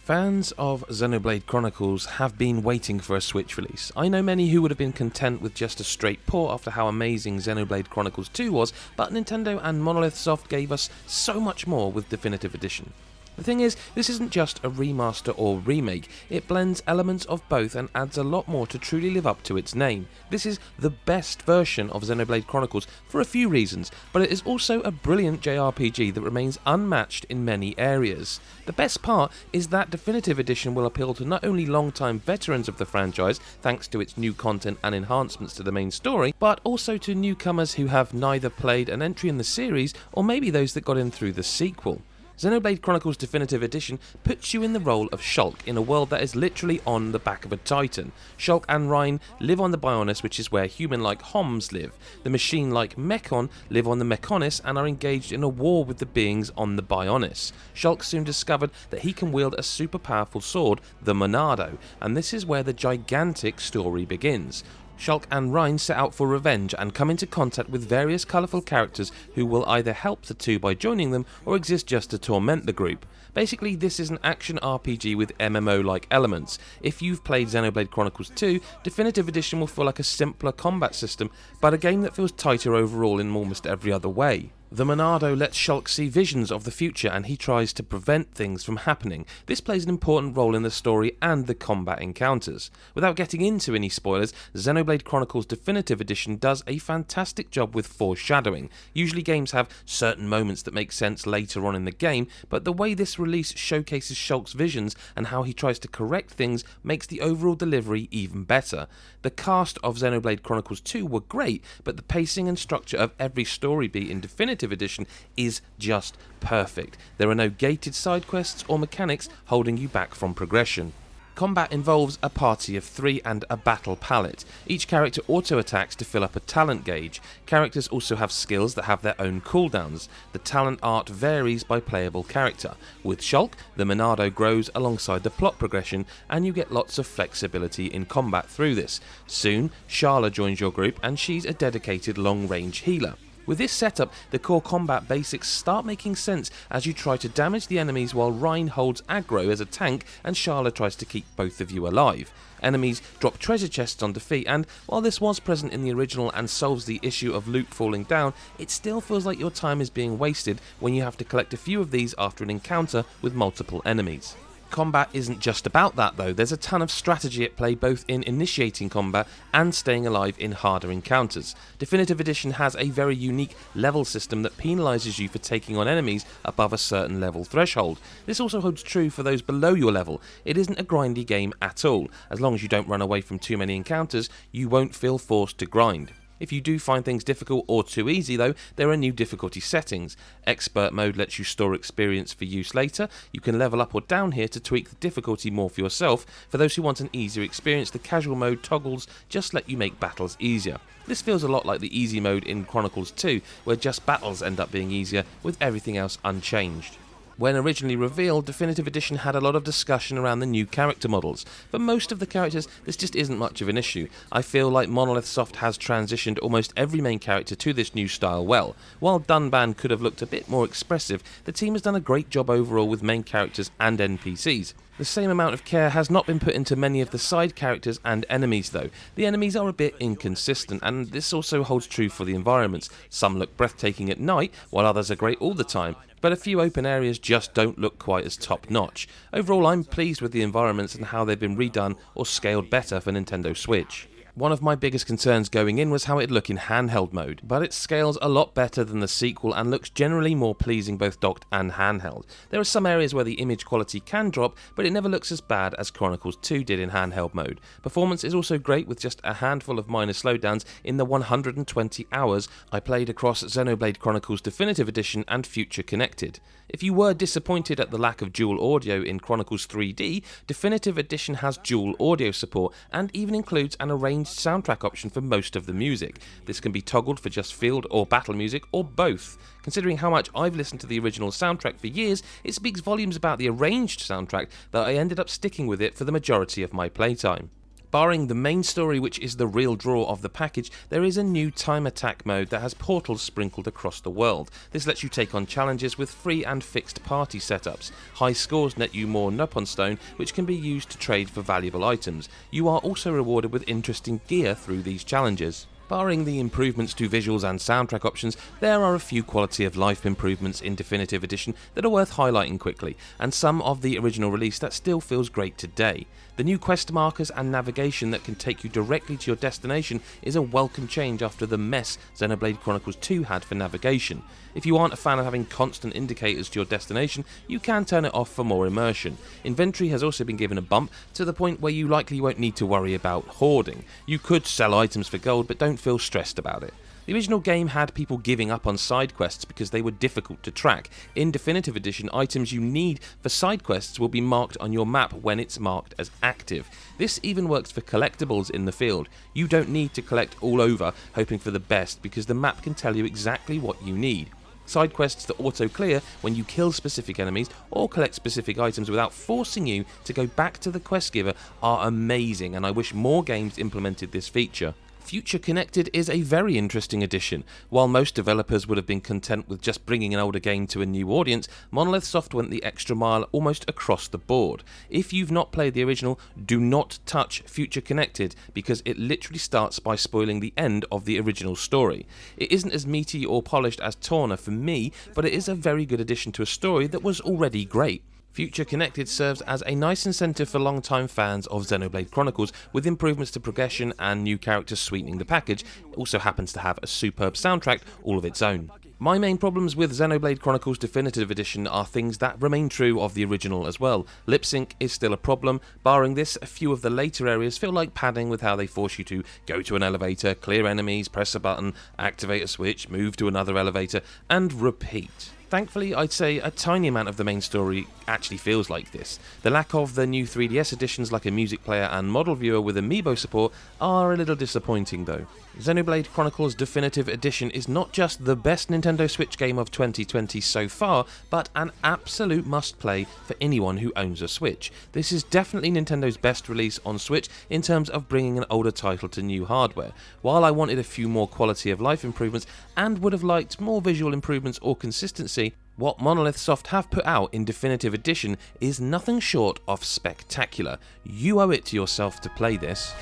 Fans of Xenoblade Chronicles have been waiting for a Switch release. I know many who would have been content with just a straight port after how amazing Xenoblade Chronicles 2 was, but Nintendo and Monolith Soft gave us so much more with Definitive Edition. The thing is, this isn't just a remaster or remake, it blends elements of both and adds a lot more to truly live up to its name. This is the best version of Xenoblade Chronicles for a few reasons, but it is also a brilliant JRPG that remains unmatched in many areas. The best part is that Definitive Edition will appeal to not only long-time veterans of the franchise, thanks to its new content and enhancements to the main story, but also to newcomers who have neither played an entry in the series or maybe those that got in through the sequel. Xenoblade Chronicles Definitive Edition puts you in the role of Shulk in a world that is literally on the back of a titan. Shulk and Rein live on the Bionis, which is where human-like Homs live. The machine-like Mechon live on the Mechonis and are engaged in a war with the beings on the Bionis. Shulk soon discovered that he can wield a super powerful sword, the Monado, and this is where the gigantic story begins. Shulk and Rein set out for revenge and come into contact with various colourful characters who will either help the two by joining them or exist just to torment the group. Basically, this is an action RPG with MMO-like elements. If you've played Xenoblade Chronicles 2, Definitive Edition will feel like a simpler combat system, but a game that feels tighter overall in almost every other way. The Monado lets Shulk see visions of the future and he tries to prevent things from happening. This plays an important role in the story and the combat encounters. Without getting into any spoilers, Xenoblade Chronicles Definitive Edition does a fantastic job with foreshadowing. Usually games have certain moments that make sense later on in the game, but the way this release showcases Shulk's visions and how he tries to correct things makes the overall delivery even better. The cast of Xenoblade Chronicles 2 were great, but the pacing and structure of every story beat in Definitive Edition is just perfect. There are no gated side quests or mechanics holding you back from progression. Combat involves a party of 3 and a battle palette. Each character auto-attacks to fill up a talent gauge. Characters also have skills that have their own cooldowns. The talent art varies by playable character. With Shulk, the Monado grows alongside the plot progression and you get lots of flexibility in combat through this. Soon, Sharla joins your group and she's a dedicated long-range healer. With this setup, the core combat basics start making sense as you try to damage the enemies while Rein holds aggro as a tank and Sharla tries to keep both of you alive. Enemies drop treasure chests on defeat, and while this was present in the original and solves the issue of loot falling down, it still feels like your time is being wasted when you have to collect a few of these after an encounter with multiple enemies. Combat isn't just about that though, there's a ton of strategy at play both in initiating combat and staying alive in harder encounters. Definitive Edition has a very unique level system that penalises you for taking on enemies above a certain level threshold. This also holds true for those below your level. It isn't a grindy game at all. As long as you don't run away from too many encounters, you won't feel forced to grind. If you do find things difficult or too easy though, there are new difficulty settings. Expert mode lets you store experience for use later. You can level up or down here to tweak the difficulty more for yourself. For those who want an easier experience, the casual mode toggles just let you make battles easier. This feels a lot like the easy mode in Chronicles 2, where just battles end up being easier with everything else unchanged. When originally revealed, Definitive Edition had a lot of discussion around the new character models. For most of the characters, this just isn't much of an issue. I feel like Monolith Soft has transitioned almost every main character to this new style well. While Dunban could have looked a bit more expressive, the team has done a great job overall with main characters and NPCs. The same amount of care has not been put into many of the side characters and enemies though. The enemies are a bit inconsistent, and this also holds true for the environments. Some look breathtaking at night, while others are great all the time, but a few open areas just don't look quite as top notch. Overall, I'm pleased with the environments and how they've been redone or scaled better for Nintendo Switch. One of my biggest concerns going in was how it'd look in handheld mode, but it scales a lot better than the sequel and looks generally more pleasing both docked and handheld. There are some areas where the image quality can drop, but it never looks as bad as Chronicles 2 did in handheld mode. Performance is also great with just a handful of minor slowdowns in the 120 hours I played across Xenoblade Chronicles Definitive Edition and Future Connected. If you were disappointed at the lack of dual audio in Chronicles 3D, Definitive Edition has dual audio support and even includes an arranged soundtrack option for most of the music. This can be toggled for just field or battle music or both. Considering how much I've listened to the original soundtrack for years, it speaks volumes about the arranged soundtrack that I ended up sticking with it for the majority of my playtime. Barring the main story, which is the real draw of the package, there is a new time attack mode that has portals sprinkled across the world. This lets you take on challenges with free and fixed party setups. High scores net you more Nupon Stone, which can be used to trade for valuable items. You are also rewarded with interesting gear through these challenges. Barring the improvements to visuals and soundtrack options, there are a few quality of life improvements in Definitive Edition that are worth highlighting quickly, and some of the original release that still feels great today. The new quest markers and navigation that can take you directly to your destination is a welcome change after the mess Xenoblade Chronicles 2 had for navigation. If you aren't a fan of having constant indicators to your destination, you can turn it off for more immersion. Inventory has also been given a bump to the point where you likely won't need to worry about hoarding. You could sell items for gold, but don't feel stressed about it. The original game had people giving up on side quests because they were difficult to track. In Definitive Edition, items you need for side quests will be marked on your map when it's marked as active. This even works for collectibles in the field. You don't need to collect all over hoping for the best because the map can tell you exactly what you need. Side quests that auto-clear when you kill specific enemies or collect specific items without forcing you to go back to the quest giver are amazing, and I wish more games implemented this feature. Future Connected is a very interesting addition. While most developers would have been content with just bringing an older game to a new audience, Monolith Soft went the extra mile almost across the board. If you've not played the original, do not touch Future Connected because it literally starts by spoiling the end of the original story. It isn't as meaty or polished as Torna for me, but it is a very good addition to a story that was already great. Future Connected serves as a nice incentive for long-time fans of Xenoblade Chronicles, with improvements to progression and new characters sweetening the package. It also happens to have a superb soundtrack all of its own. My main problems with Xenoblade Chronicles Definitive Edition are things that remain true of the original as well. Lip sync is still a problem. Barring this, a few of the later areas feel like padding with how they force you to go to an elevator, clear enemies, press a button, activate a switch, move to another elevator, and repeat. Thankfully, I'd say a tiny amount of the main story actually feels like this. The lack of the new 3DS editions like a music player and model viewer with amiibo support are a little disappointing though. Xenoblade Chronicles Definitive Edition is not just the best Nintendo Switch game of 2020 so far, but an absolute must-play for anyone who owns a Switch. This is definitely Nintendo's best release on Switch in terms of bringing an older title to new hardware. While I wanted a few more quality of life improvements and would have liked more visual improvements or consistency, what Monolith Soft have put out in Definitive Edition is nothing short of spectacular. You owe it to yourself to play this.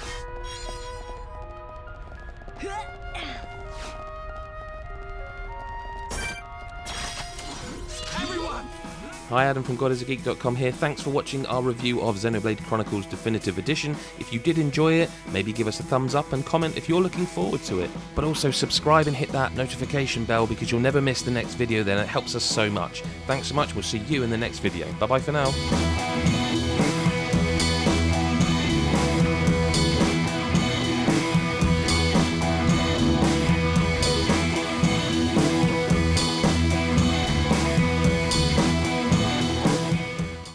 Hi, Adam from GodIsAGeek.com here. Thanks for watching our review of Xenoblade Chronicles Definitive Edition. If you did enjoy it, maybe give us a thumbs up and comment if you're looking forward to it. But also subscribe and hit that notification bell because you'll never miss the next video then. It helps us so much. Thanks so much. We'll see you in the next video. Bye bye for now.